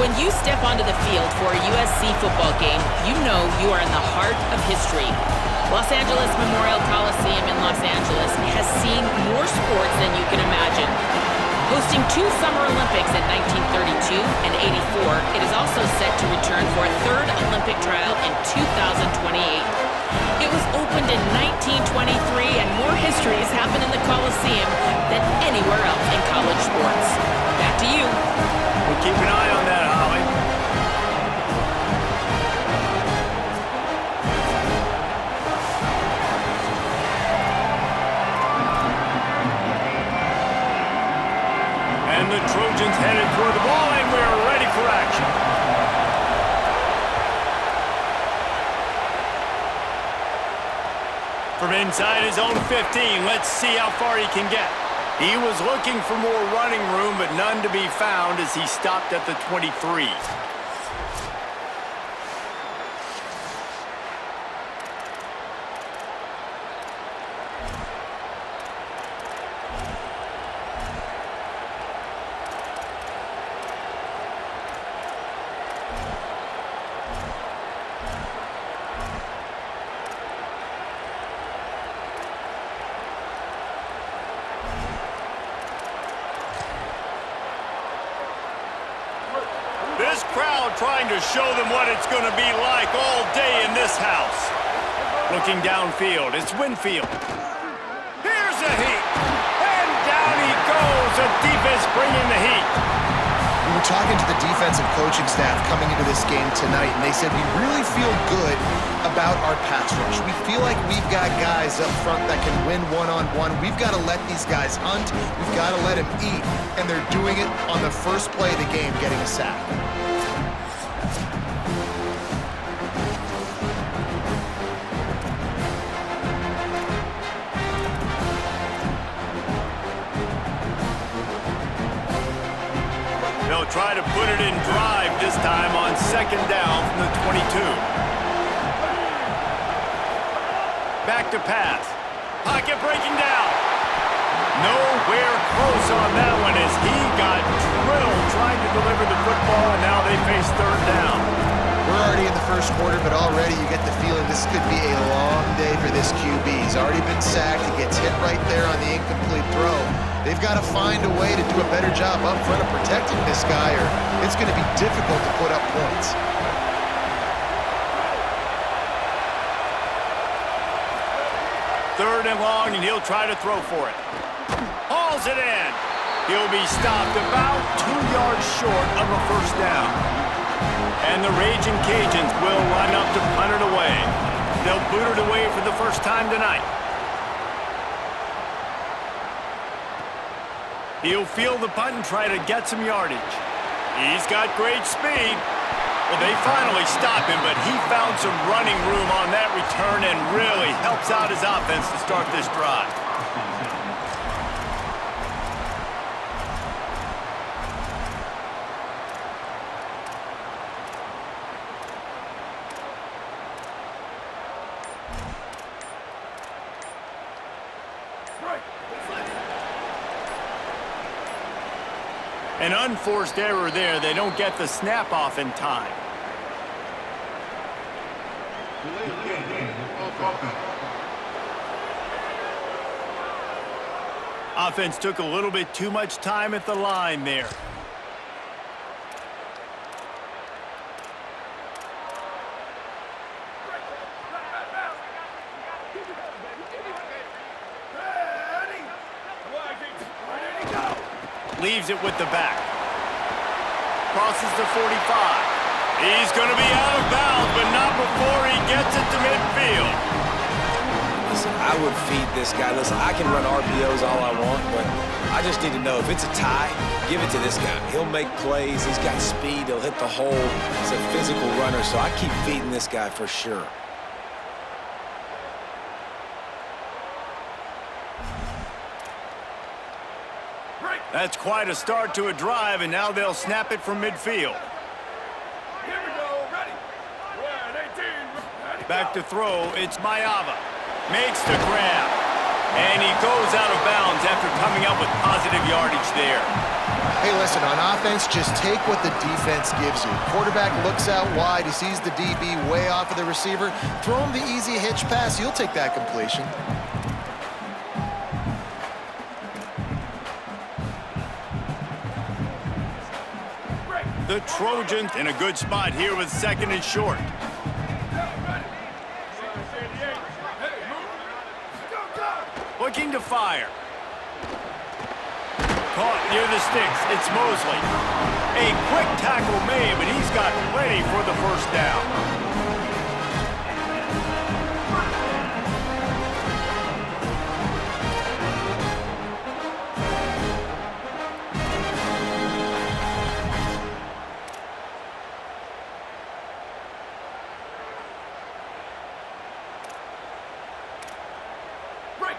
When you step onto the field for a USC football game, you know you are in the heart of history. Los Angeles Memorial Coliseum in Los Angeles has seen more sports than you can imagine. Hosting 2 Summer Olympics in 1932 and 84, it is also set to return for a 3rd Olympic trial in 2028. It was opened in 1923, and more history has happened in the Coliseum than anywhere else in college sports. Back to you. We'll keep an eye on that, Holly. And the Trojans headed toward the ball, and we're ready for action. From inside his own 15, let's see how far he can get. He was looking for more running room, but none to be found as he stopped at the 23. This crowd trying to show them what it's going to be like all day in this house. Looking downfield, it's Winfield. Here's a heat. And down he goes. The defense bringing the heat. We were talking to the defensive coaching staff coming into this game tonight, and they said we really feel good about our pass rush. We feel like we've got guys up front that can win one-on-one. We've got to let these guys hunt. We've got to let them eat, and they're doing it on the first play of the game, getting a sack. They'll try to put it in drive this time on 2nd down from the 22. Back to pass. Pocket breaking down. Nowhere close on that one as he got drilled trying to deliver the football, and now they face 3rd down. We're already in the first quarter, but already you get the feeling this could be a long day for this QB. He's already been sacked. He gets hit right there on the incomplete throw. They've got to find a way to do a better job up front of protecting this guy, or it's going to be difficult to put up points. Third and long, and he'll try to throw for it. Hauls it in. He'll be stopped about 2 yards short of a 1st down. And the Raging Cajuns will line up to punt it away. They'll boot it away for the first time tonight. He'll field the punt and try to get some yardage. He's got great speed. Well, they finally stop him, but he found some running room on that return and really helps out his offense to start this drive. An unforced error there. They don't get the snap off in time. Offense took a little bit too much time at the line there. Leaves it with the back. Crosses the 45. He's going to be out of bounds, but not before he gets it to midfield. Listen, I would feed this guy. Listen, I can run RPOs all I want, but I just need to know if it's a tie, give it to this guy. He'll make plays. He's got speed. He'll hit the hole. He's a physical runner, so I keep feeding this guy for sure. That's quite a start to a drive, and now they'll snap it from midfield. Here we go, ready. 18, ready. Back to throw, it's Mayava. Makes the grab. And he goes out of bounds after coming up with positive yardage there. Hey, listen, on offense, just take what the defense gives you. Quarterback looks out wide. He sees the DB way off of the receiver. Throw him the easy hitch pass. You'll take that completion. The Trojans in a good spot here with 2nd and short. Looking to fire. Caught near the sticks. It's Mosley. A quick tackle made, but he's got plenty for the first down.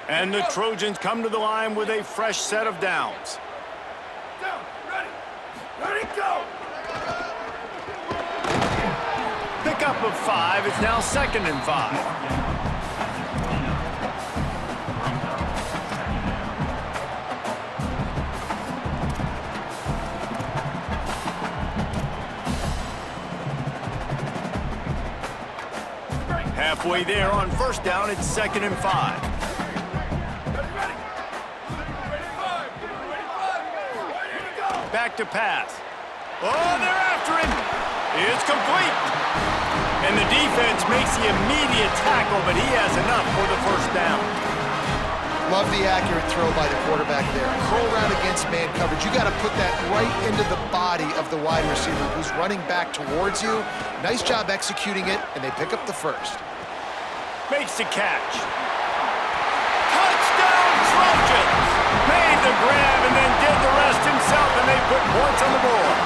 And the Trojans come to the line with a fresh set of downs. Down, ready. Ready, go. Pickup of 5. It's now 2nd and 5. Halfway there on first down, it's 2nd and 5. Back to pass. Oh, they're after him. It's complete. And the defense makes the immediate tackle, but he has enough for the first down. Love the accurate throw by the quarterback there. Curl route against man coverage. You got to put that right into the body of the wide receiver who's running back towards you. Nice job executing it, and they pick up the first. Makes the catch. Touchdown, Trojans! Made the grab and then did the rest himself, and they put points on the board.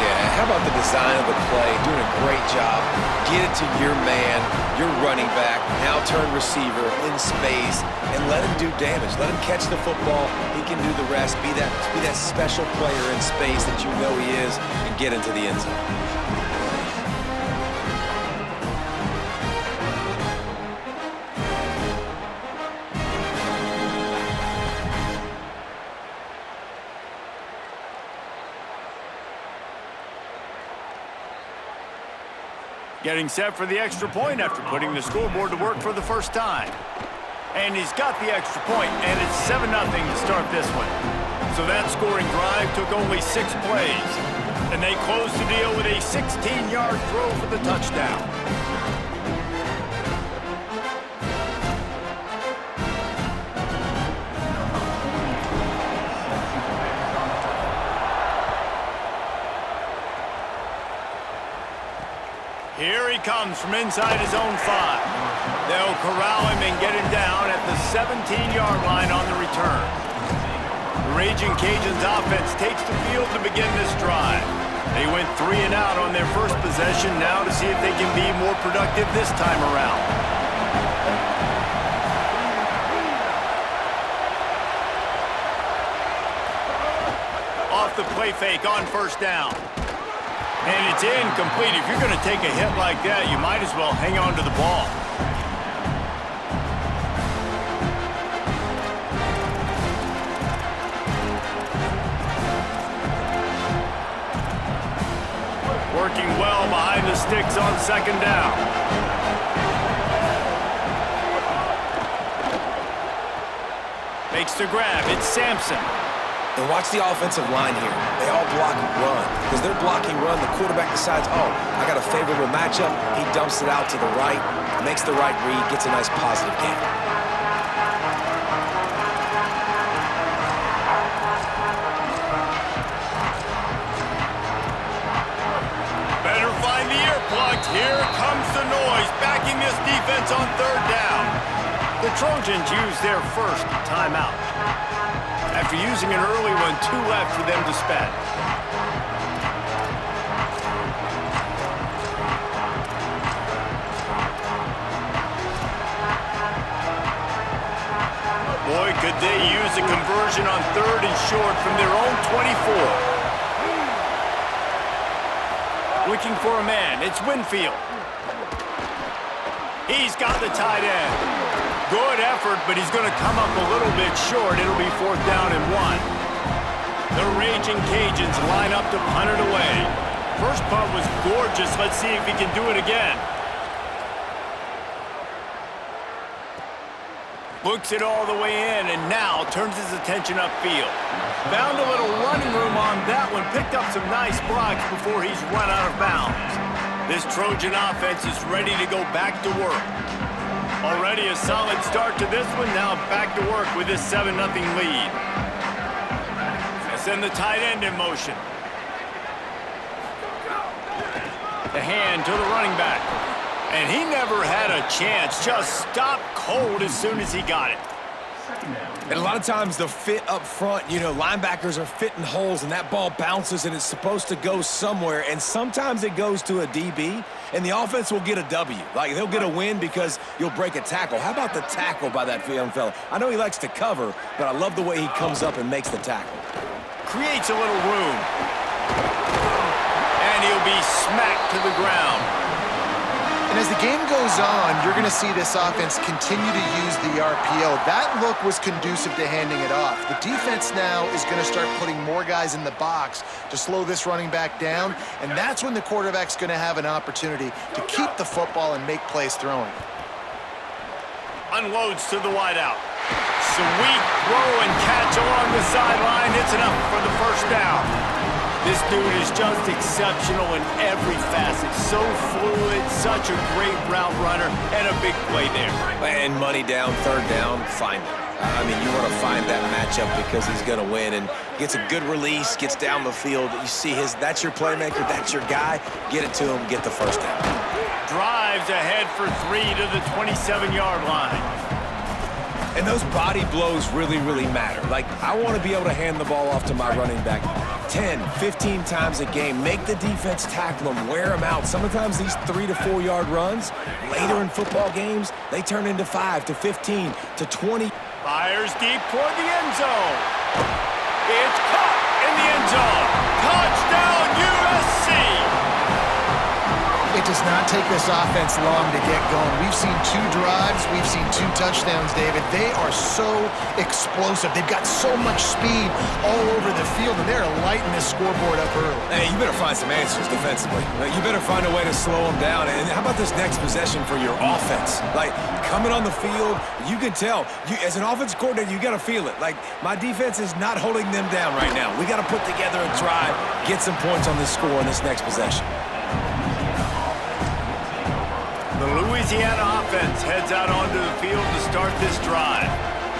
Yeah, how about the design of the play? Doing a great job. Get it to your man, your running back, now turn receiver in space, and let him do damage. Let him catch the football. He can do the rest. Be that special player in space that you know he is, and get into the end zone. Getting set for the extra point after putting the scoreboard to work for the first time. And he's got the extra point, and it's 7-0 to start this one. So that scoring drive took only 6 plays. And they closed the deal with a 16-yard throw for the touchdown. Here he comes from inside his own 5. They'll corral him and get him down at the 17-yard line on the return. The Raging Cajuns offense takes the field to begin this drive. They went 3 and out on their first possession, now to see if they can be more productive this time around. Off the play fake on first down. And it's incomplete. If you're going to take a hit like that, you might as well hang on to the ball. Working well behind the sticks on 2nd down. Makes the grab. It's Sampson. And watch the offensive line here. They all block and run. Because they're blocking run, the quarterback decides, oh, I got a favorable matchup. He dumps it out to the right, makes the right read, gets a nice positive gain. Better find the earplugs. Here comes the noise, backing this defense on 3rd down. The Trojans use their first timeout. After using an early one, 2 left for them to spend. Boy, could they use a conversion on 3rd and short from their own 24. Looking for a man, it's Winfield. He's got the tight end. Good effort, but he's going to come up a little bit short. It'll be 4th down and 1. The Raging Cajuns line up to punt it away. First punt was gorgeous. Let's see if he can do it again. Looks it all the way in, and now turns his attention upfield. Found a little running room on that one. Picked up some nice blocks before he's run out of bounds. This Trojan offense is ready to go back to work. Already a solid start to this one. Now back to work with this 7-0 lead. And send the tight end in motion. The hand to the running back. And he never had a chance. Just stopped cold as soon as he got it. And a lot of times the fit up front, you know, linebackers are fitting holes and that ball bounces and it's supposed to go somewhere. And sometimes it goes to a DB and the offense will get a W. Like they'll get a win because you'll break a tackle. How about the tackle by that young fella? I know he likes to cover, but I love the way he comes up and makes the tackle. Creates a little room. And he'll be smacked to the ground. And as the game goes on, you're going to see this offense continue to use the RPO. That look was conducive to handing it off. The defense now is going to start putting more guys in the box to slow this running back down, and that's when the quarterback's going to have an opportunity to keep the football and make plays throwing. Unloads to the wideout. Sweet throw and catch along the sideline. It's enough for the 1st down. This dude is just exceptional in every facet. So fluid, such a great route runner, and a big play there. And money down, 3rd down, find him. I mean, you want to find that matchup because he's going to win and gets a good release, gets down the field. You see that's your playmaker, that's your guy. Get it to him, get the 1st down. Drives ahead for 3 to the 27-yard line. And those body blows really, really matter. Like, I want to be able to hand the ball off to my running back 10, 15 times a game. Make the defense tackle them, wear them out. Sometimes these 3 to 4 yard runs, later in football games, they turn into 5 to 15 to 20. Fires deep toward the end zone. It's caught in the end zone. Touchdown, USC! It does not take this offense long to get going. We've seen 2 drives. We've seen 2 touchdowns, David. They are so explosive. They've got so much speed all over the field, and they're lighting this scoreboard up early. Hey, you better find some answers defensively. You better find a way to slow them down. And how about this next possession for your offense? Like, coming on the field, you can tell. As an offense coordinator, you got to feel it. Like, my defense is not holding them down right now. We got to put together a drive, get some points on this score in this next possession. The Louisiana offense heads out onto the field to start this drive.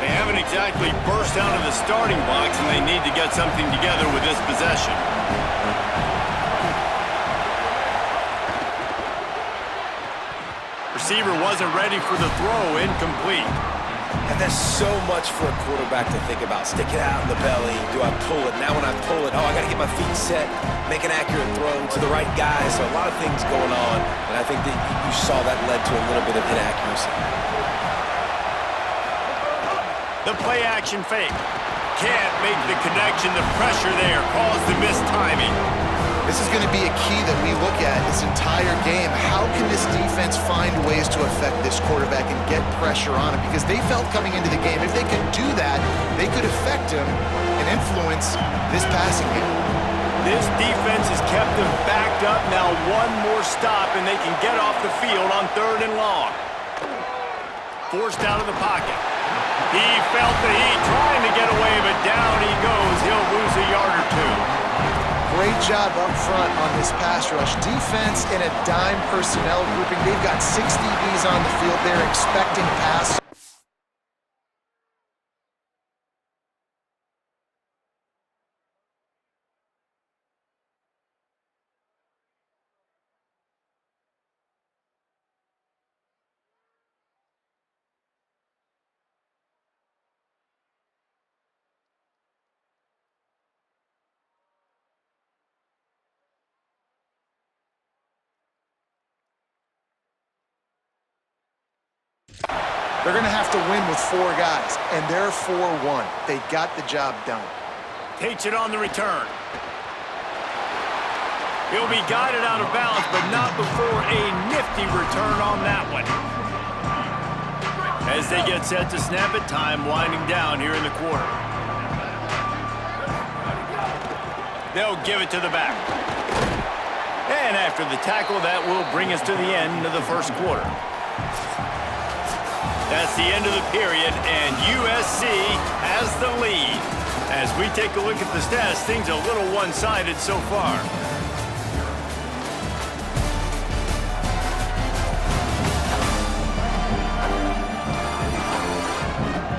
They haven't exactly burst out of the starting blocks, and they need to get something together with this possession. Receiver wasn't ready for the throw, incomplete. And there's so much for a quarterback to think about. Stick it out in the belly. Do I pull it? Now when I pull it, I got to get my feet set, make an accurate throw to the right guy. So a lot of things going on, and I think that you saw that led to a little bit of inaccuracy. The play action fake. Can't make the connection. The pressure there caused the missed timing. This is going to be a key that we look at this entire game. How can this defense find ways to affect this quarterback and get pressure on him? Because they felt coming into the game, if they could do that, they could affect him and influence this passing game. This defense has kept them backed up. Now one more stop, and they can get off the field on 3rd and long. Forced out of the pocket. He felt the heat, trying to get away, but down he goes. He'll lose a yard or 2. Great job up front on this pass rush. Defense in a dime personnel grouping. They've got 6 DBs on the field. They're expecting pass. They're going to have to win with 4 guys, and they're 4-1. They got the job done. Takes it on the return. He'll be guided out of bounds, but not before a nifty return on that one. As they get set to snap it, time winding down here in the quarter. They'll give it to the back. And after the tackle, that will bring us to the end of the first quarter. That's the end of the period, and USC has the lead. As we take a look at the stats, things are a little one-sided so far.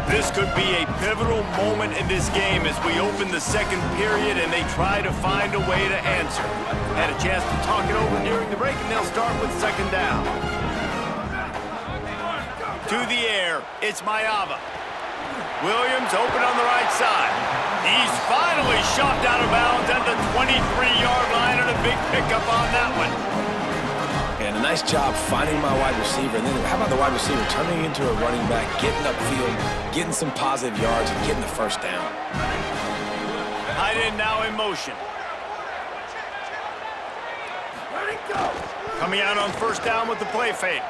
This could be a pivotal moment in this game as we open the second period and they try to find a way to answer. Had a chance to talk it over during the break, and they'll start with second down. To the air, it's Maiava. Williams open on the right side. He's finally shoved out of bounds at the 23-yard line, and a big pickup on that one. And a nice job finding my wide receiver. And then how about the wide receiver turning into a running back, getting upfield, getting some positive yards, and getting the first down. Tight end now in motion. Ready, go! Coming out on first down with the play fake.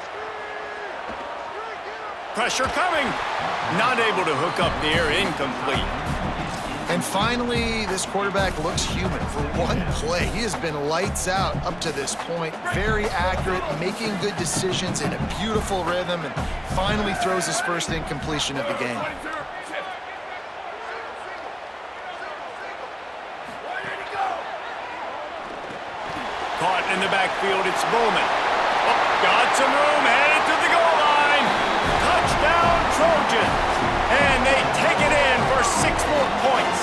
Pressure coming. Not able to hook up there, incomplete. And finally, this quarterback looks human for one play. He has been lights out up to this point. Very accurate, making good decisions in a beautiful rhythm, and finally throws his first incompletion of the game. Caught in the backfield, it's Bowman. Oh, got some room, headed to the goal line. Touchdown, Trojans. And they take it in for 6 more points.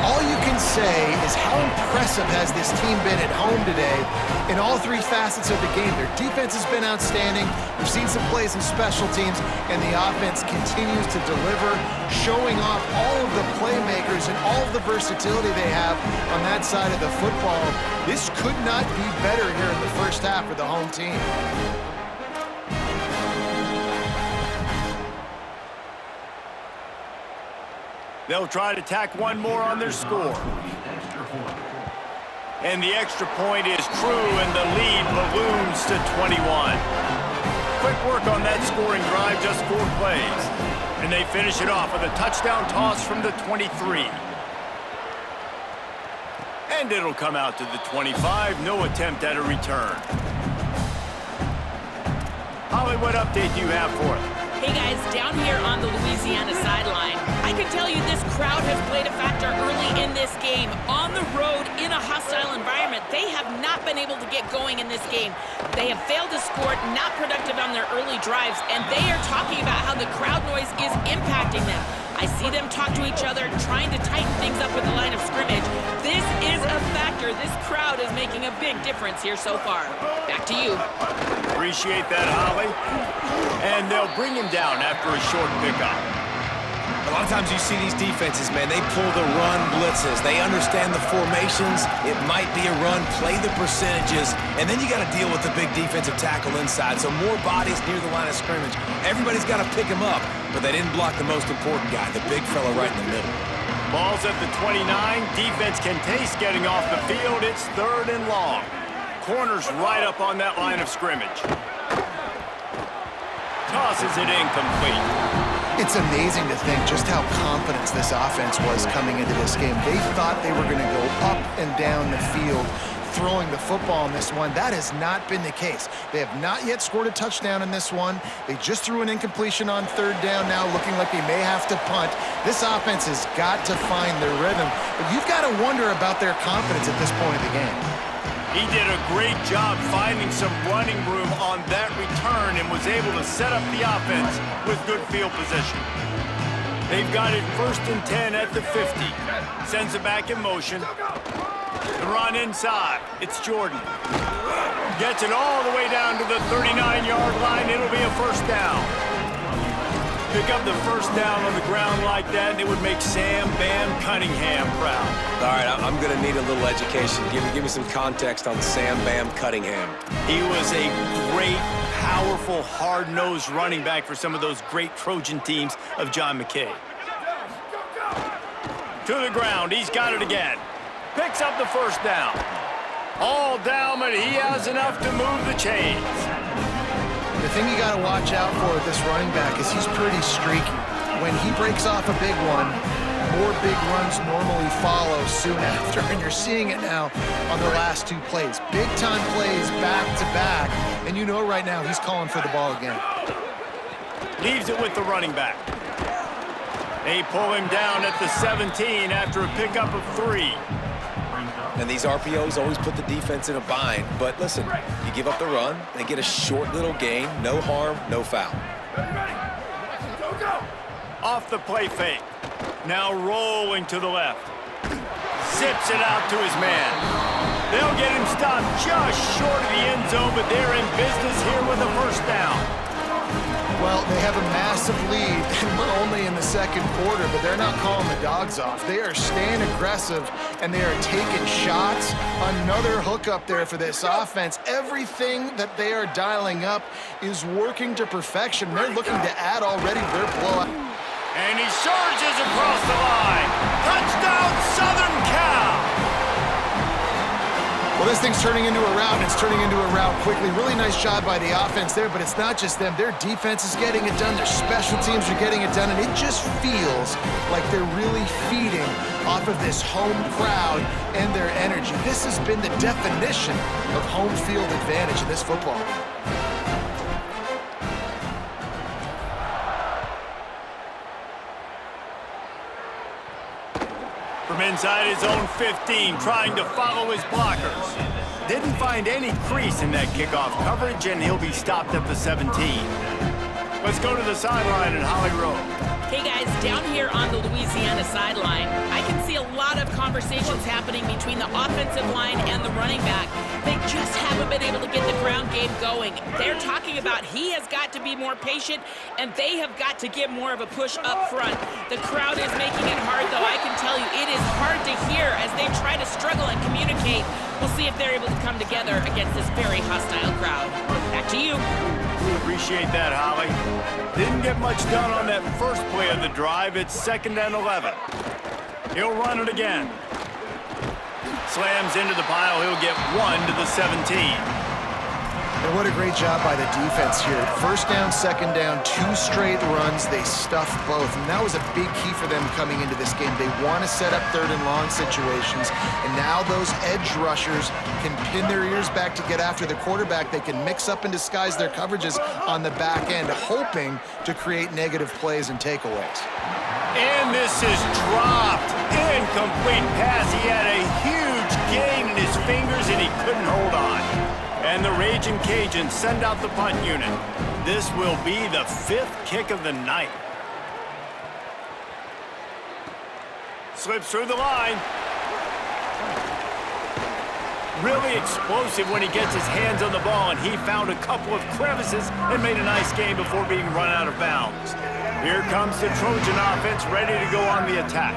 All you can say is how impressive has this team been at home today in all 3 facets of the game. Their defense has been outstanding. We've seen some plays in special teams, and the offense continues to deliver, showing off all of the playmakers and all of the versatility they have on that side of the football. This could not be better here in the first half for the home team. They'll try to tack one more on their score. And the extra point is true, and the lead balloons to 21. Quick work on that scoring drive, just 4 plays. And they finish it off with a touchdown toss from the 23. And it'll come out to the 25. No attempt at a return. Holly, what update do you have for us? Hey guys, down here on the Louisiana sideline, I can tell you this crowd has played a factor early in this game. On the road, in a hostile environment, they have not been able to get going in this game. They have failed to score, not productive on their early drives, and they are talking about how the crowd noise is impacting them. I see them talk to each other, trying to tighten things up with the line of scrimmage. This is a factor. This crowd is making a big difference here so far. Back to you. Appreciate that, Holly. And they'll bring him down after a short pickup. A lot of times you see these defenses, man, they pull the run blitzes. They understand the formations. It might be a run, play the percentages, and then you got to deal with the big defensive tackle inside. So more bodies near the line of scrimmage. Everybody's got to pick him up, but they didn't block the most important guy, the big fella right in the middle. Ball's at the 29. Defense can taste getting off the field. It's 3rd and long. Corner's right up on that line of scrimmage. Tosses it incomplete. It's amazing to think just how confident this offense was coming into this game. They thought they were going to go up and down the field throwing the football in this one. That has not been the case. They have not yet scored a touchdown in this one. They just threw an incompletion on 3rd down now, looking like they may have to punt. This offense has got to find their rhythm, but you've got to wonder about their confidence at this point of the game. He did a great job finding some running room on that return and was able to set up the offense with good field position. They've got it 1st and 10 at the 50. Sends it back in motion. The run inside. It's Jordan. Gets it all the way down to the 39-yard line. It'll be a first down. Pick up the first down on the ground like that, and it would make Sam Bam Cunningham proud. All right, I'm going to need a little education. Give me some context on Sam Bam Cunningham. He was a great, powerful, hard-nosed running back for some of those great Trojan teams of John McKay. To the ground, he's got it again. Picks up the first down. All down, but he has enough to move the chains. The thing you got to watch out for with this running back is he's pretty streaky. When he breaks off a big one, more big runs normally follow soon after, and you're seeing it now on the last 2 plays. Big-time plays back-to-back, and you know right now he's calling for the ball again. Leaves it with the running back. They pull him down at the 17 after a pickup of 3. And these RPOs always put the defense in a bind. But listen, you give up the run, they get a short little gain, no harm, no foul. Ready. Go, go. Off the play fake. Now rolling to the left. Zips it out to his man. They'll get him stopped just short of the end zone, but they're in business here with a first down. Well, they have a massive lead, and we're only in the second quarter, but they're not calling the dogs off. They are staying aggressive, and they are taking shots. Another hook up there for this offense. Everything that they are dialing up is working to perfection. They're looking to add already their blowout. And he surges across the line. Touchdown, Southern Cal! Well, this thing's turning into a rout, and it's turning into a rout quickly. Really nice job by the offense there, but it's not just them. Their defense is getting it done. Their special teams are getting it done, and it just feels like they're really feeding off of this home crowd and their energy. This has been the definition of home field advantage in this football game. From inside his own 15, trying to follow his blockers. Didn't find any crease in that kickoff coverage, and he'll be stopped at the 17. Let's go to the sideline in Holly Rowe. Hey guys, down here on the Louisiana sideline, I can see a lot of conversations happening between the offensive line and the running back. They just haven't been able to get the ground game going. They're talking about he has got to be more patient, and they have got to get more of a push up front. The crowd is making it hard, though. I can tell you it is hard to hear as they try to struggle and communicate. We'll see if they're able to come together against this very hostile crowd. Back to you. Appreciate that, Holly. Didn't get much done on that first play of the drive. It's 2nd and 11. He'll run it again. Slams into the pile. He'll get 1 to the 17. And what a great job by the defense here. First down, second down, 2 straight runs. They stuffed both. And that was a big key for them coming into this game. They want to set up 3rd and long situations. And now those edge rushers can pin their ears back to get after the quarterback. They can mix up and disguise their coverages on the back end, hoping to create negative plays and takeaways. And this is dropped. Incomplete pass. He had a huge gain in his fingers, and he couldn't hold on. And the Raging Cajuns send out the punt unit. This will be the 5th kick of the night. Slips through the line. Really explosive when he gets his hands on the ball, and he found a couple of crevices and made a nice game before being run out of bounds. Here comes the Trojan offense ready to go on the attack.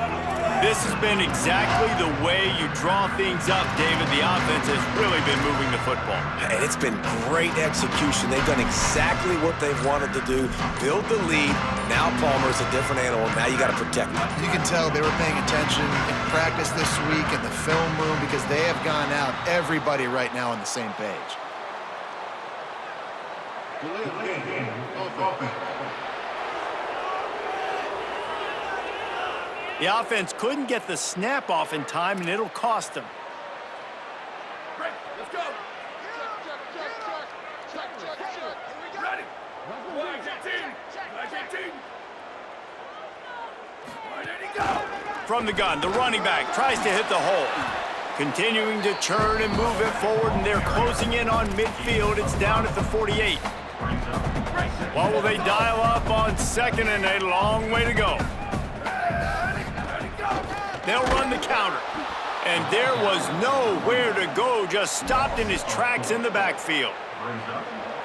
This has been exactly the way you draw things up, David. The offense has really been moving the football. And it's been great execution. They've done exactly what they've wanted to do. Build the lead. Now Palmer's a different animal. Now you got to protect him. You can tell they were paying attention in practice this week in the film room because they have gone out, everybody right now on the same page. The offense couldn't get the snap off in time, and it'll cost them. Break. Let's go. Check. Ready. Flag 18. Flag 18. Where did he go? From the gun, the running back tries to hit the hole. Continuing to churn and move it forward, and they're closing in on midfield. It's down at the 48. What will they dial up on 2nd and a long way to go? They'll run the counter. And there was nowhere to go, just stopped in his tracks in the backfield.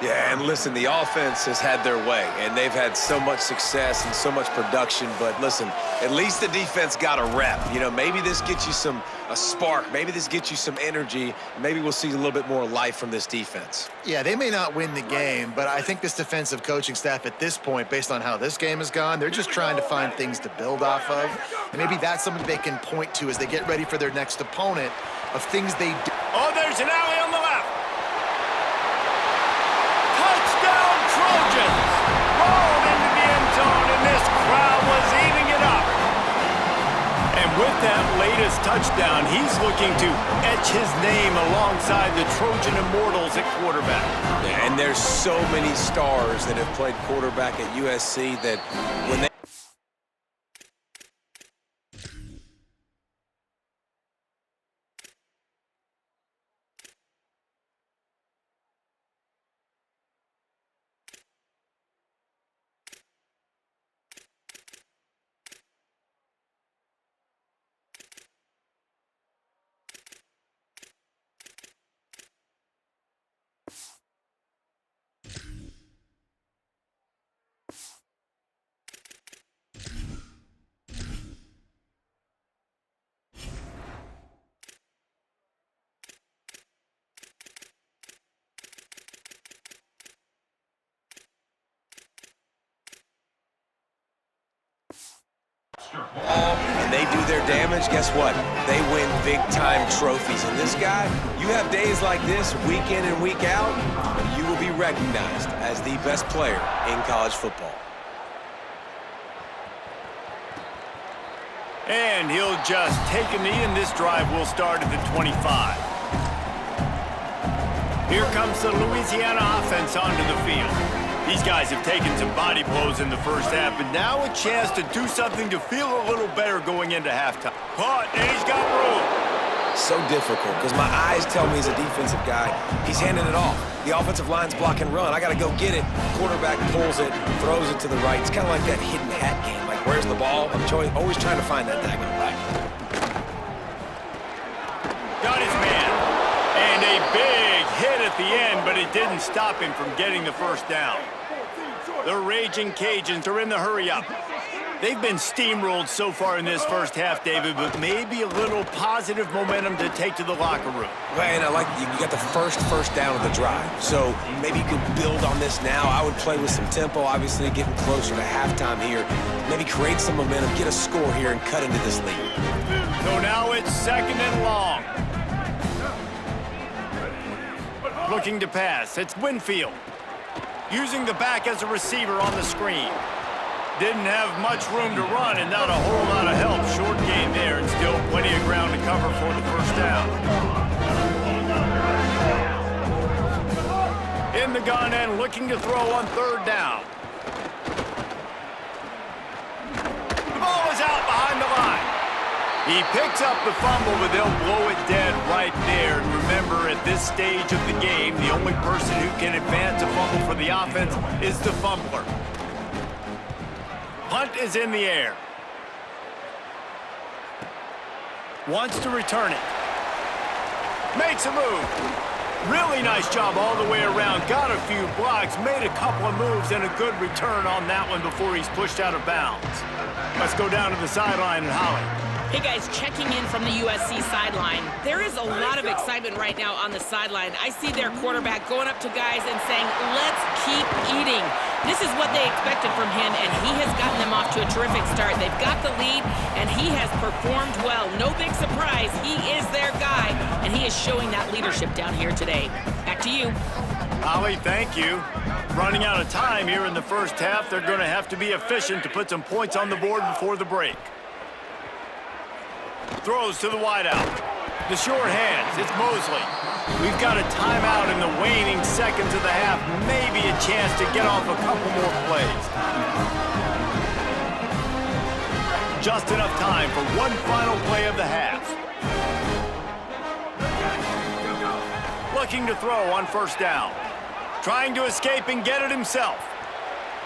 Yeah, and listen, the offense has had their way, and they've had so much success and so much production. But listen, at least the defense got a rep. You know, maybe this gets you a spark. Maybe this gets you some energy. Maybe we'll see a little bit more life from this defense. Yeah, they may not win the game, but I think this defensive coaching staff at this point, based on how this game has gone, they're just trying to find things to build off of. And maybe that's something they can point to as they get ready for their next opponent of things they do. Oh, there's an alley on the left. Touchdown, With that latest touchdown, he's looking to etch his name alongside the Trojan Immortals at quarterback. Yeah, and there's so many stars that have played quarterback at USC that when they and they do their damage, guess what? They win big-time trophies. And this guy, you have days like this, week in and week out, you will be recognized as the best player in college football. And he'll just take a knee, and this drive will start at the 25. Here comes the Louisiana offense onto the field. These guys have taken some body blows in the first half, but now a chance to do something to feel a little better going into halftime. Punt, and he's got room. So difficult, because my eyes tell me he's a defensive guy. He's handing it off. The offensive line's block and run. I got to go get it. Quarterback pulls it, throws it to the right. It's kind of like that hidden hat game. Like, where's the ball? I'm always trying to find that daggone right. Got his man. And a big hit at the end, but it didn't stop him from getting the first down. The Raging Cajuns are in the hurry-up. They've been steamrolled so far in this first half, David, but maybe a little positive momentum to take to the locker room. Man, I like you got the first down of the drive, so maybe you could build on this now. I would play with some tempo, obviously getting closer to halftime here. Maybe create some momentum, get a score here, and cut into this lead. So now it's 2nd and long. Looking to pass, it's Winfield. Using the back as a receiver on the screen. Didn't have much room to run and not a whole lot of help. Short game there and still plenty of ground to cover for the first down. In the gun and looking to throw on 3rd down. The ball is out behind the line. He picks up the fumble, but they'll blow it dead right there. And remember, at this stage of the game, the only person who can advance a fumble for the offense is the fumbler. Punt is in the air. Wants to return it. Makes a move. Really nice job all the way around. Got a few blocks, made a couple of moves, and a good return on that one before he's pushed out of bounds. Let's go down to the sideline and Holly. Hey guys, checking in from the USC sideline. There is a lot of excitement right now on the sideline. I see their quarterback going up to guys and saying, let's keep eating. This is what they expected from him, and he has gotten them off to a terrific start. They've got the lead, and he has performed well. No big surprise. He is their guy, and he is showing that leadership down here today. Back to you. Holly, thank you. Running out of time here in the first half. They're going to have to be efficient to put some points on the board before the break. Throws to the wideout. The short hands, it's Mosley. We've got a timeout in the waning seconds of the half. Maybe a chance to get off a couple more plays. Just enough time for one final play of the half. Looking to throw on 1st down. Trying to escape and get it himself.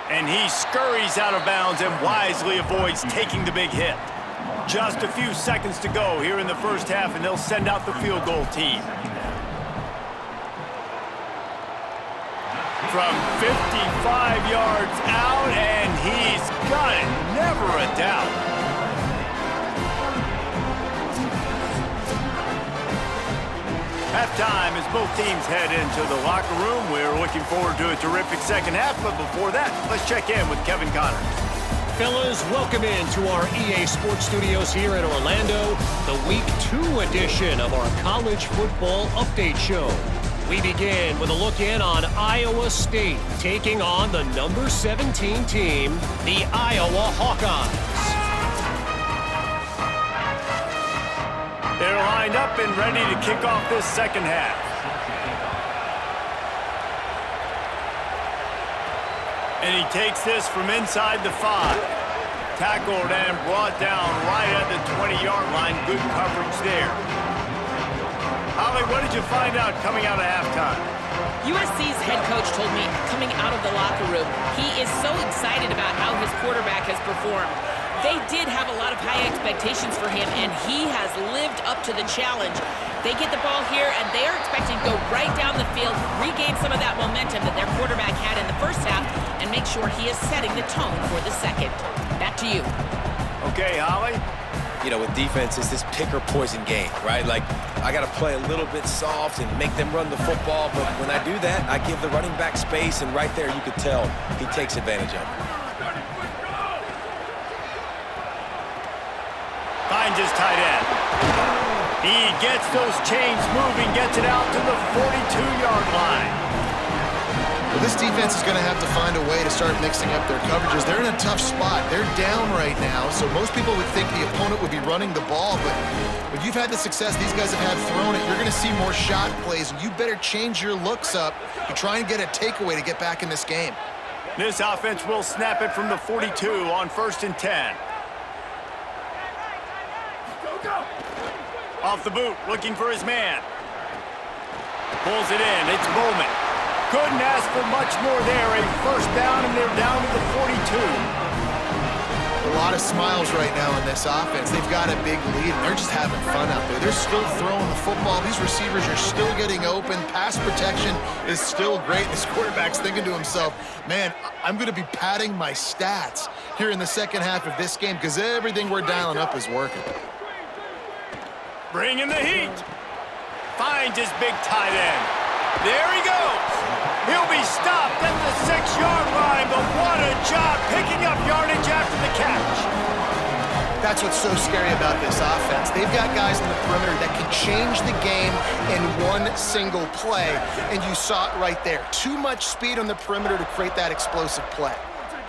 And he scurries out of bounds and wisely avoids taking the big hit. Just a few seconds to go here in the first half, and they'll send out the field goal team. From 55 yards out, and he's got it. Never a doubt. Halftime as both teams head into the locker room. We're looking forward to a terrific second half, but before that, let's check in with Kevin Connors. Fellas, welcome into our EA Sports Studios here in Orlando, the Week 2 edition of our College Football Update Show. We begin with a look in on Iowa State taking on the number 17 team, the Iowa Hawkeyes. lined up and ready to kick off this second half. And he takes this from inside the 5. Tackled and brought down right at the 20-yard line. Good coverage there. Holly, what did you find out coming out of halftime? USC's head coach told me coming out of the locker room, he is so excited about how his quarterback has performed. They did have a lot of high expectations for him, and he has lived up to the challenge. They get the ball here, and they are expecting to go right down the field, regain some of that momentum that their quarterback had in the first half, and make sure he is setting the tone for the second. Back to you. Okay, Holly. You know, with defense, it's this pick or poison game, right? Like, I got to play a little bit soft and make them run the football, but when I do that, I give the running back space, and right there you could tell he takes advantage of it. Finds his tight end. He gets those chains moving, gets it out to the 42-yard line. Well, this defense is going to have to find a way to start mixing up their coverages. They're in a tough spot. They're down right now, so most people would think the opponent would be running the ball, but when you've had the success these guys have had throwing it, you're going to see more shot plays, and you better change your looks up to try and get a takeaway to get back in this game. This offense will snap it from the 42 on 1st and 10. Off the boot, looking for his man. Pulls it in, it's Bowman. Couldn't ask for much more there. A first down, and they're down to the 42. A lot of smiles right now in this offense. They've got a big lead, and they're just having fun out there. They're still throwing the football. These receivers are still getting open. Pass protection is still great. This quarterback's thinking to himself, man, I'm going to be padding my stats here in the second half of this game because everything we're dialing up is working. Bringing the heat. Finds his big tight end. There he goes. He'll be stopped at the 6-yard line, but what a job picking up yardage after the catch. That's what's so scary about this offense. They've got guys in the perimeter that can change the game in one single play, and you saw it right there. Too much speed on the perimeter to create that explosive play.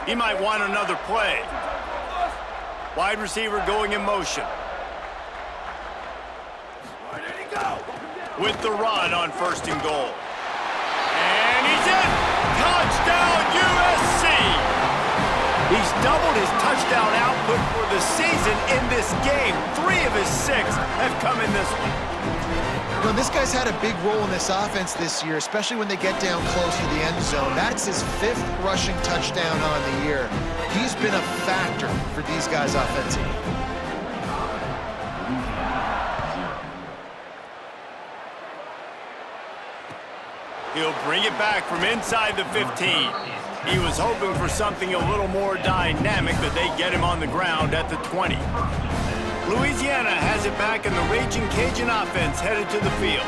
He might want another play. Wide receiver going in motion. With the run on 1st and goal. And he's in! Touchdown, USC! He's doubled his touchdown output for the season in this game. 3 of his 6 have come in this one. You know, this guy's had a big role in this offense this year, especially when they get down close to the end zone. That's his 5th rushing touchdown on the year. He's been a factor for these guys offensively. He'll bring it back from inside the 15. He was hoping for something a little more dynamic, but they get him on the ground at the 20. Louisiana has it back, and the Raging Cajun offense headed to the field.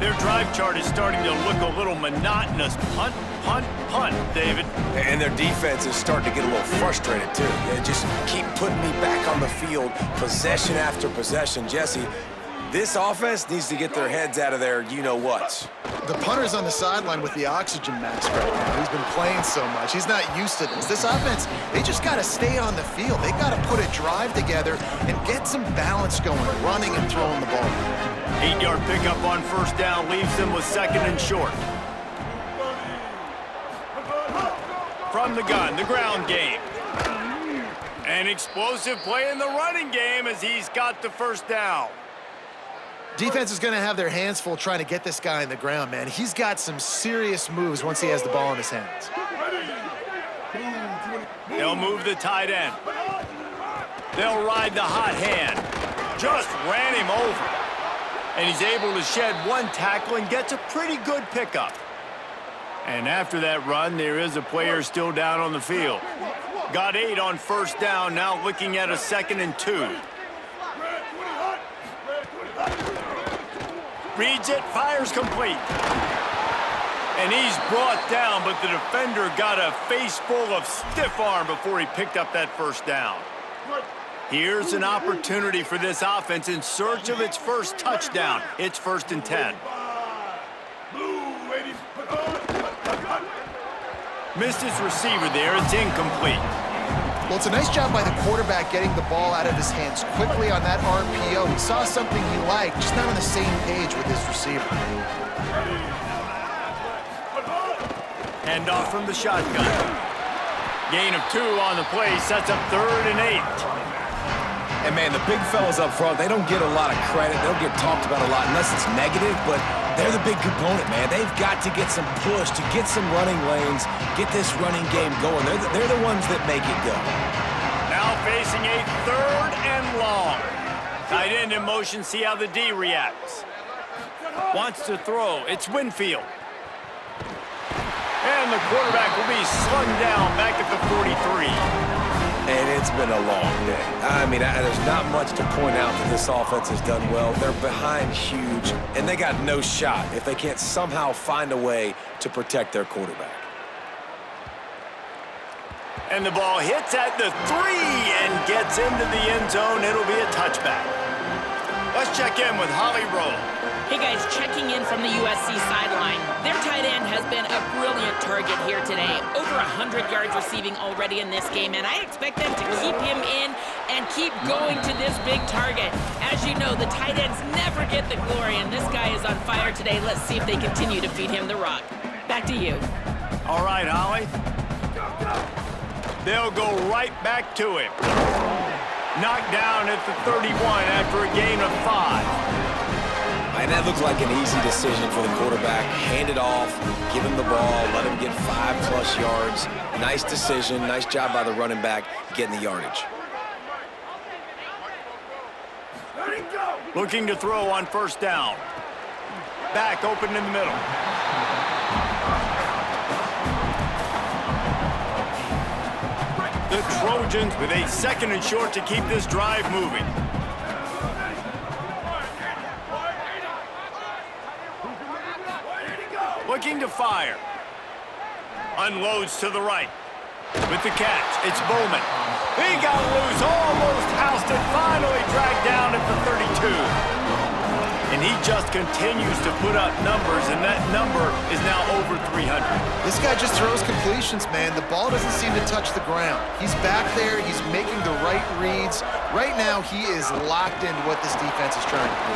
Their drive chart is starting to look a little monotonous. Punt, punt, punt, David. And their defense is starting to get a little frustrated, too. They just keep putting me back on the field, possession after possession. Jesse, this offense needs to get their heads out of their you-know-whats. The punter's on the sideline with the oxygen mask right now. He's been playing so much. He's not used to this. This offense, they just got to stay on the field. They got to put a drive together and get some balance going, running and throwing the ball. 8-yard pickup on 1st down leaves them with 2nd and short. From the gun, the ground game. An explosive play in the running game as he's got the 1st down. Defense is going to have their hands full trying to get this guy in the ground, man. He's got some serious moves once he has the ball in his hands. They'll move the tight end. They'll ride the hot hand. Just ran him over. And he's able to shed 1 tackle and gets a pretty good pickup. And after that run, there is a player still down on the field. Got 8 on 1st down, now looking at a 2nd and 2. Reads it, fires complete. And he's brought down, but the defender got a face full of stiff arm before he picked up that 1st down. Here's an opportunity for this offense in search of its 1st touchdown. It's 1st and 10. Missed his receiver there, it's incomplete. Well, it's a nice job by the quarterback getting the ball out of his hands quickly on that RPO. He saw something he liked, just not on the same page with his receiver. Hand off from the shotgun. Gain of 2 on the play, sets up 3rd and 8. And, man, the big fellas up front, they don't get a lot of credit. They don't get talked about a lot unless it's negative, but they're the big component, man. They've got to get some push, to get some running lanes, get this running game going. They're the ones that make it go. Now facing a 3rd and long. Tight end in motion, see how the D reacts. Wants to throw, it's Winfield. And the quarterback will be slung down back at the 43. And it's been a long day. I mean, there's not much to point out that this offense has done well. They're behind huge, and they got no shot if they can't somehow find a way to protect their quarterback. And the ball hits at the 3 and gets into the end zone. It'll be a touchback. Let's check in with Holly Rowe. Hey guys, checking in from the USC sideline. Their tight end has been a brilliant target here today. Over 100 yards receiving already in this game, and I expect them to keep him in and keep going to this big target. As you know, the tight ends never get the glory, and this guy is on fire today. Let's see if they continue to feed him the rock. Back to you. All right, Holly. They'll go right back to him. Knocked down at the 31 after a gain of 5. And that looked like an easy decision for the quarterback. Hand it off, give him the ball, let him get 5+ yards. Nice decision, nice job by the running back getting the yardage. Looking to throw on 1st down. Back open in the middle. The Trojans with a 2nd and short to keep this drive moving. Looking to fire. Unloads to the right. With the catch, it's Bowman. He got loose, almost housed it, finally dragged down at the 32. And he just continues to put up numbers, and that number is now over 300. This guy just throws completions, man. The ball doesn't seem to touch the ground. He's back there. He's making the right reads. Right now, he is locked into what this defense is trying to do.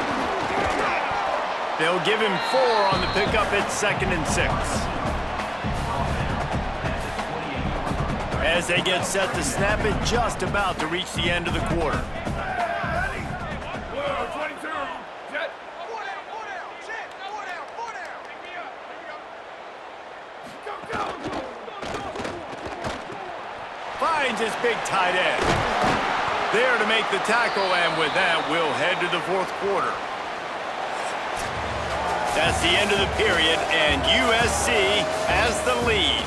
They'll give him 4 on the pickup at 2nd and 6. As they get set to snap it, just about to reach the end of the quarter. Finds his big tight end. There to make the tackle, and with that, we'll head to the 4th quarter. That's the end of the period, and USC has the lead.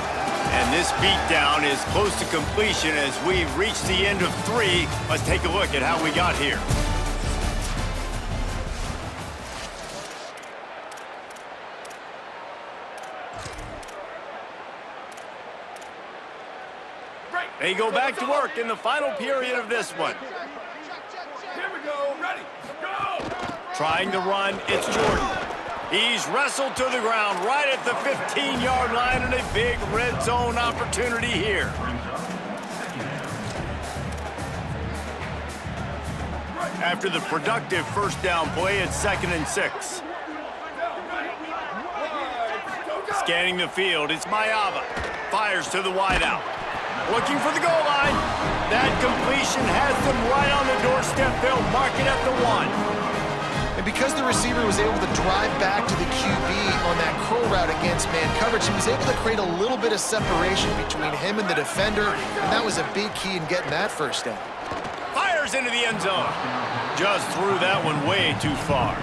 And this beatdown is close to completion as we've reached the end of 3. Let's take a look at how we got here. They go back to work in the final period of this one. Here we go. Ready. Go. Trying to run, it's Jordan. He's wrestled to the ground right at the 15-yard line, and a big red zone opportunity here. After the productive 1st down play, it's 2nd and 6. Scanning the field, it's Mayava. Fires to the wideout. Looking for the goal line. That completion has them right on the doorstep. They'll mark it at the 1. And because the receiver was able to drive back to the QB on that curl route against man coverage, he was able to create a little bit of separation between him and the defender, and that was a big key in getting that 1st down. Fires into the end zone. Just threw that one way too far.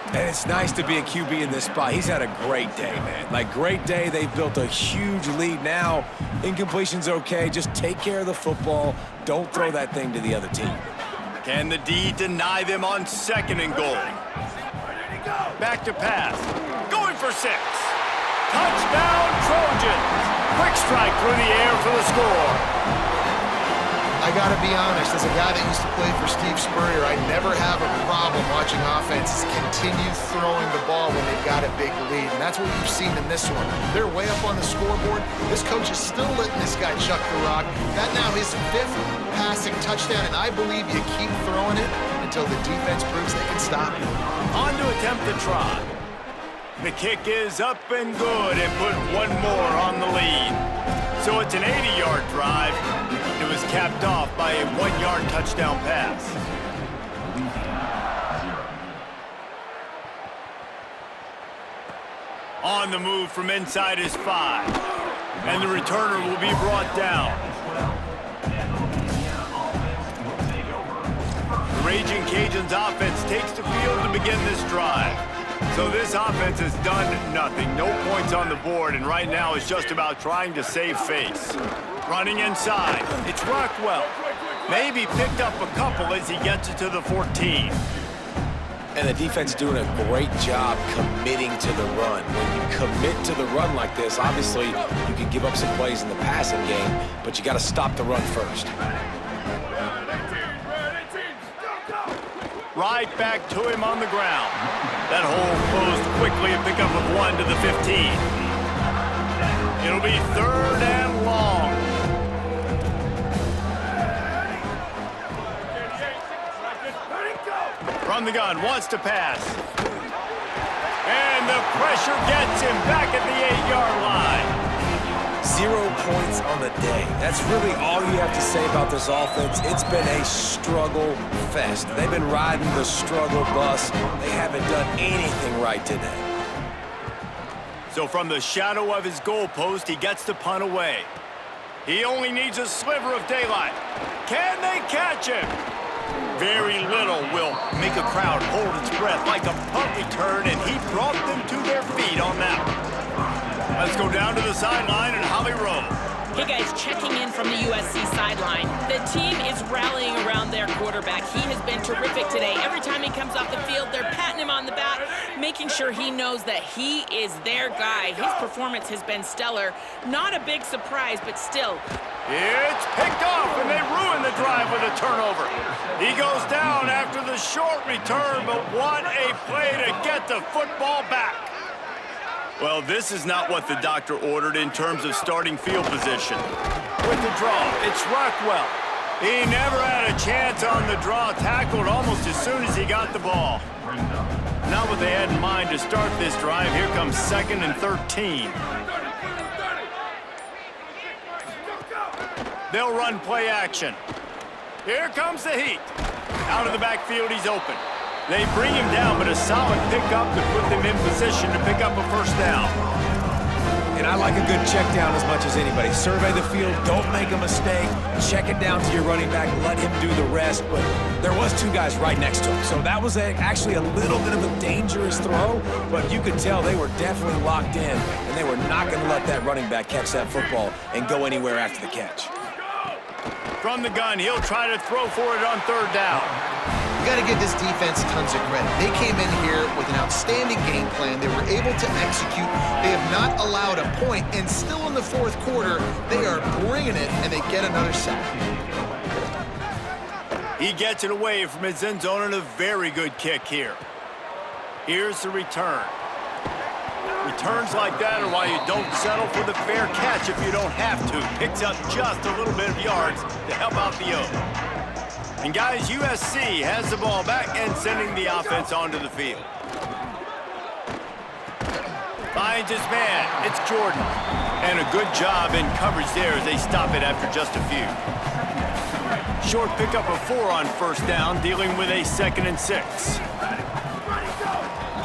And it's nice to be a QB in this spot. He's had a great day, man. Like, great day. They've built a huge lead now. Incompletion's okay. Just take care of the football. Don't throw that thing to the other team. Can the D deny them on 2nd and goal? Back to pass. Going for 6. Touchdown, Trojans. Quick strike through the air for the score. I I got to be honest, as a guy that used to play for Steve Spurrier, I never have a problem watching offenses continue throwing the ball when they've got a big lead, and that's what we've seen in this one. They're way up on the scoreboard. This coach is still letting this guy chuck the rock. That now his 5th passing touchdown, and I believe you keep throwing it until the defense proves they can stop you. On to attempt the try. The kick is up and good and put one more on the lead. So it's an 80-yard drive. It was capped off by a 1-yard touchdown pass. On the move from inside his 5. And the returner will be brought down. The Raging Cajuns offense takes the field to begin this drive. So this offense has done nothing. No points on the board, and right now it's just about trying to save face. Running inside, it's Rockwell. Maybe picked up a couple as he gets it to the 14. And the defense doing a great job committing to the run. When you commit to the run like this, obviously you can give up some plays in the passing game, but you got to stop the run first. Right back to him on the ground. That hole closed quickly, a pickup of 1 to the 15. It'll be 3rd and long. From the gun, wants to pass. And the pressure gets him back at the 8-yard line. 0 points on the day. That's really all you have to say about this offense. It's been a struggle fest. They've been riding the struggle bus. They haven't done anything right today. So from the shadow of his goalpost, he gets the punt away. He only needs a sliver of daylight. Can they catch him? Very little will make a crowd hold its breath like a punt return, and he brought them to their feet on that one. Let's go down to the sideline and Holly Rowe. Hey guys, checking in from the USC sideline. The team is rallying around their quarterback. He has been terrific today. Every time he comes off the field, they're patting him on the back, making sure he knows that he is their guy. His performance has been stellar. Not a big surprise, but still. It's picked off, and they ruin the drive with a turnover. He goes down after the short return, but what a play to get the football back. Well, this is not what the doctor ordered in terms of starting field position. With the draw, it's Rockwell. He never had a chance on the draw, tackled almost as soon as he got the ball. Not what they had in mind to start this drive. Here comes 2nd and 13. They'll run play action. Here comes the heat. Out of the backfield, he's open. They bring him down, but a solid pickup to put them in position to pick up a 1st down. And I like a good check down as much as anybody. Survey the field, don't make a mistake, check it down to your running back, let him do the rest. But there was 2 guys right next to him, so that was actually a little bit of a dangerous throw, but you could tell they were definitely locked in, and they were not going to let that running back catch that football and go anywhere after the catch. From the gun, he'll try to throw for it on 3rd down. You got to give this defense tons of credit. They came in here with an outstanding game plan. They were able to execute. They have not allowed a point, and still in the 4th quarter, they are bringing it, and they get another sack. He gets it away from his end zone and a very good kick here. Here's the return. Returns like that are why you don't settle for the fair catch if you don't have to. Picks up just a little bit of yards to help out the O. And guys, USC has the ball back and sending the offense onto the field. Finds his man. It's Jordan. And a good job in coverage there as they stop it after just a few. Short pickup of 4 on 1st down, dealing with a 2nd and 6.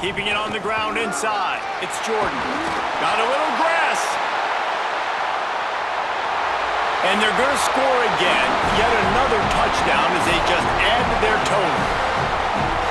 Keeping it on the ground inside. It's Jordan. Got a little grass. And they're going to score again. Yet another touchdown as they just add to their total.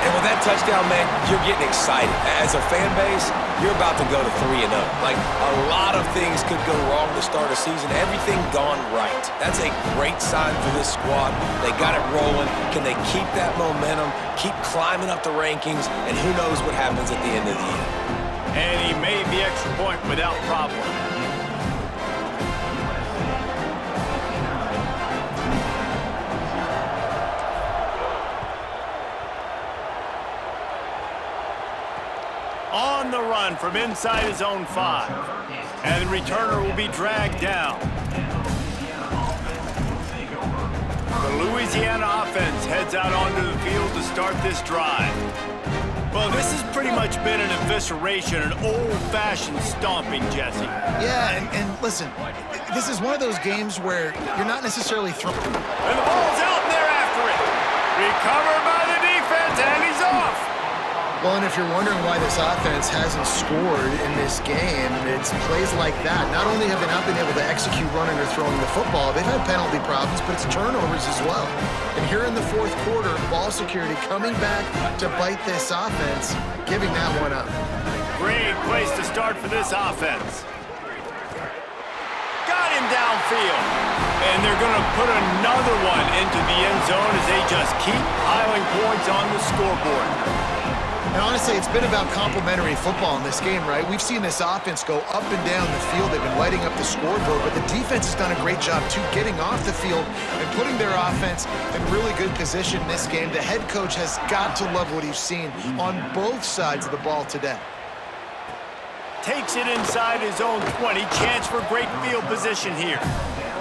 And with that touchdown, man, you're getting excited. As a fan base, you're about to go to 3-0. Like, a lot of things could go wrong to start a season. Everything gone right. That's a great sign for this squad. They got it rolling. Can they keep that momentum, keep climbing up the rankings, and who knows what happens at the end of the year. And he made the extra point without problem. On the run from inside his own 5. And the returner will be dragged down. The Louisiana offense heads out onto the field to start this drive. Well, this has pretty much been an evisceration, an old-fashioned stomping, Jesse. Yeah, and listen, this is one of those games where you're not necessarily throwing. And the ball's out, and they're after it. Recovered by the defense, and he's off. Well, and if you're wondering why this offense hasn't scored in this game, it's plays like that. Not only have they not been able to execute running or throwing the football, they've had penalty problems, but it's turnovers as well. And here in the fourth quarter, ball security coming back to bite this offense, giving that one up. Great place to start for this offense. Got him downfield. And they're going to put another one into the end zone as they just keep piling points on the scoreboard. And honestly, it's been about complementary football in this game, right? We've seen this offense go up and down the field. They've been lighting up the scoreboard, but the defense has done a great job, too, getting off the field and putting their offense in really good position in this game. The head coach has got to love what he's seen on both sides of the ball today. Takes it inside his own 20. Chance for great field position here.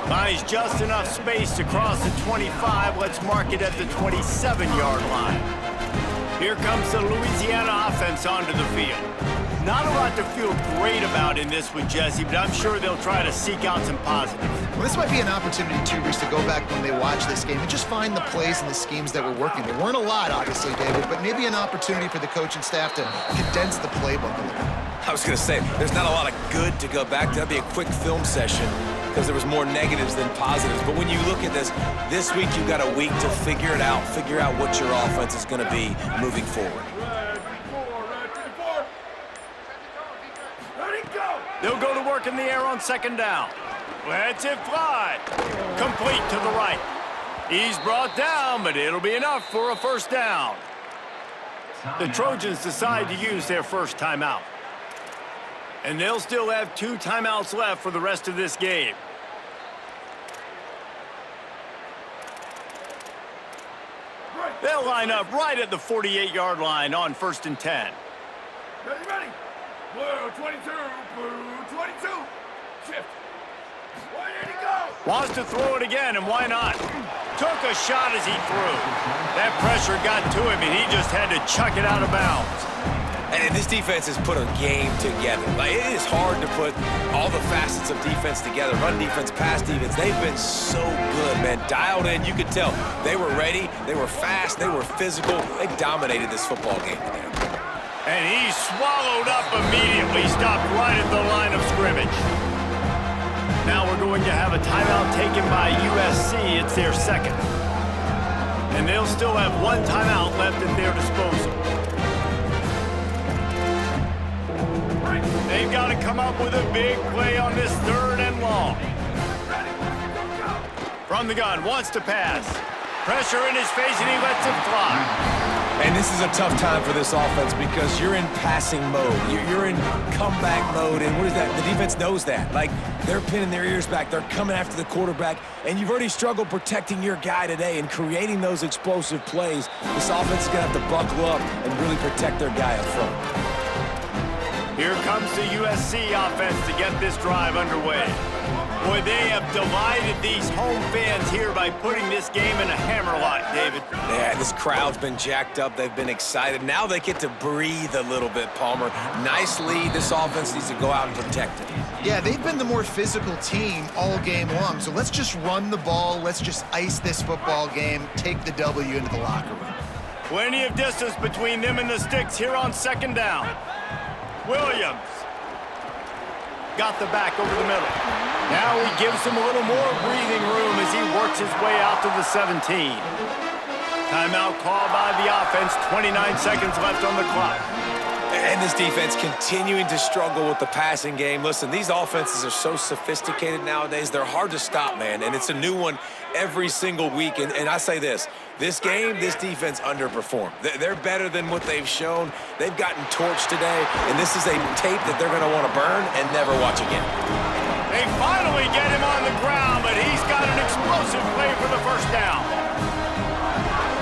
Finds just enough space to cross the 25. Let's mark it at the 27-yard line. Here comes the Louisiana offense onto the field. Not a lot to feel great about in this one, Jesse, but I'm sure they'll try to seek out some positives. Well, this might be an opportunity, too, Reese, to go back when they watch this game and just find the plays and the schemes that were working. There weren't a lot, obviously, David, but maybe an opportunity for the coaching staff to condense the playbook a little bit. I was going to say, there's not a lot of good to go back to. That'd be a quick film session because there was more negatives than positives. But when you look at this week you've got a week to figure it out, figure out what your offense is going to be moving forward. They'll go to work in the air on second down. Lets it fly. Complete to the right. He's brought down, but it'll be enough for a first down. The Trojans decide to use their first timeout. And they'll still have 2 timeouts left for the rest of this game. They'll line up right at the 48-yard line on 1st and 10. Ready, ready. Blue 22, blue 22. Shift. Where did he go? Wants to throw it again, and why not? Took a shot as he threw. That pressure got to him, and he just had to chuck it out of bounds. And this defense has put a game together. Like, it is hard to put all the facets of defense together. Run defense, pass defense. They've been so good, man. Dialed in. You could tell they were ready. They were fast. They were physical. They dominated this football game. And he swallowed up immediately. Stopped right at the line of scrimmage. Now we're going to have a timeout taken by USC. It's their second. And they'll still have 1 timeout left at their disposal. They've got to come up with a big play on this 3rd and long. From the gun, wants to pass. Pressure in his face, and he lets it fly. And this is a tough time for this offense because you're in passing mode. You're in comeback mode, and what is that? The defense knows that. Like, they're pinning their ears back. They're coming after the quarterback, and you've already struggled protecting your guy today and creating those explosive plays. This offense is going to have to buckle up and really protect their guy up front. Here comes the USC offense to get this drive underway. Boy, they have delighted these home fans here by putting this game in a hammerlock, David. Yeah, this crowd's been jacked up. They've been excited. Now they get to breathe a little bit, Palmer. Nice lead. This offense needs to go out and protect it. Yeah, they've been the more physical team all game long. So let's just run the ball. Let's just ice this football game, take the W into the locker room. Plenty of distance between them and the sticks here on second down. Williams got the back over the middle. Now he gives him a little more breathing room as he works his way out to the 17. Timeout called by the offense. 29 seconds left on the clock. And this defense continuing to struggle with the passing game. Listen, these offenses are so sophisticated nowadays. They're hard to stop, man. And it's a new one every single week. And I say this game, this defense underperformed. They're better than what they've shown. They've gotten torched today. And this is a tape that they're going to want to burn and never watch again. They finally get him on the ground, but he's got an explosive play for the first down.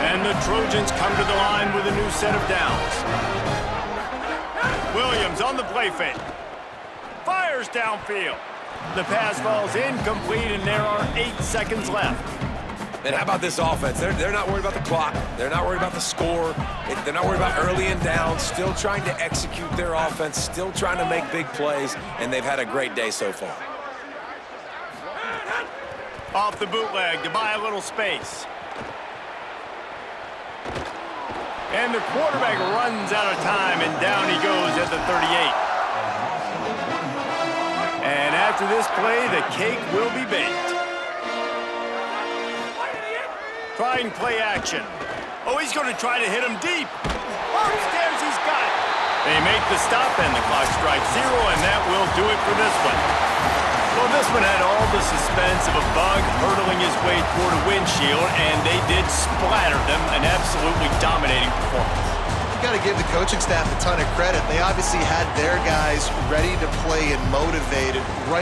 And the Trojans come to the line with a new set of downs. Williams on the play fake. Fires downfield. The pass falls incomplete, and there are 8 seconds left. And how about this offense? They're not worried about the clock. They're not worried about the score. They're not worried about early and down. Still trying to execute their offense. Still trying to make big plays. And they've had a great day so far. Off the bootleg to buy a little space. And the quarterback runs out of time, and down he goes at the 38. And after this play, the cake will be baked. Trying play action. Oh, he's going to try to hit him deep. Upstairs, he's got it. They make the stop, and the clock strikes 0, and that will do it for this one. Well, this one had all the suspense of a bug hurtling his way toward a windshield, and they did splatter them. An absolutely dominating performance. You got to give the coaching staff a ton of credit. They obviously had their guys ready to play and motivated right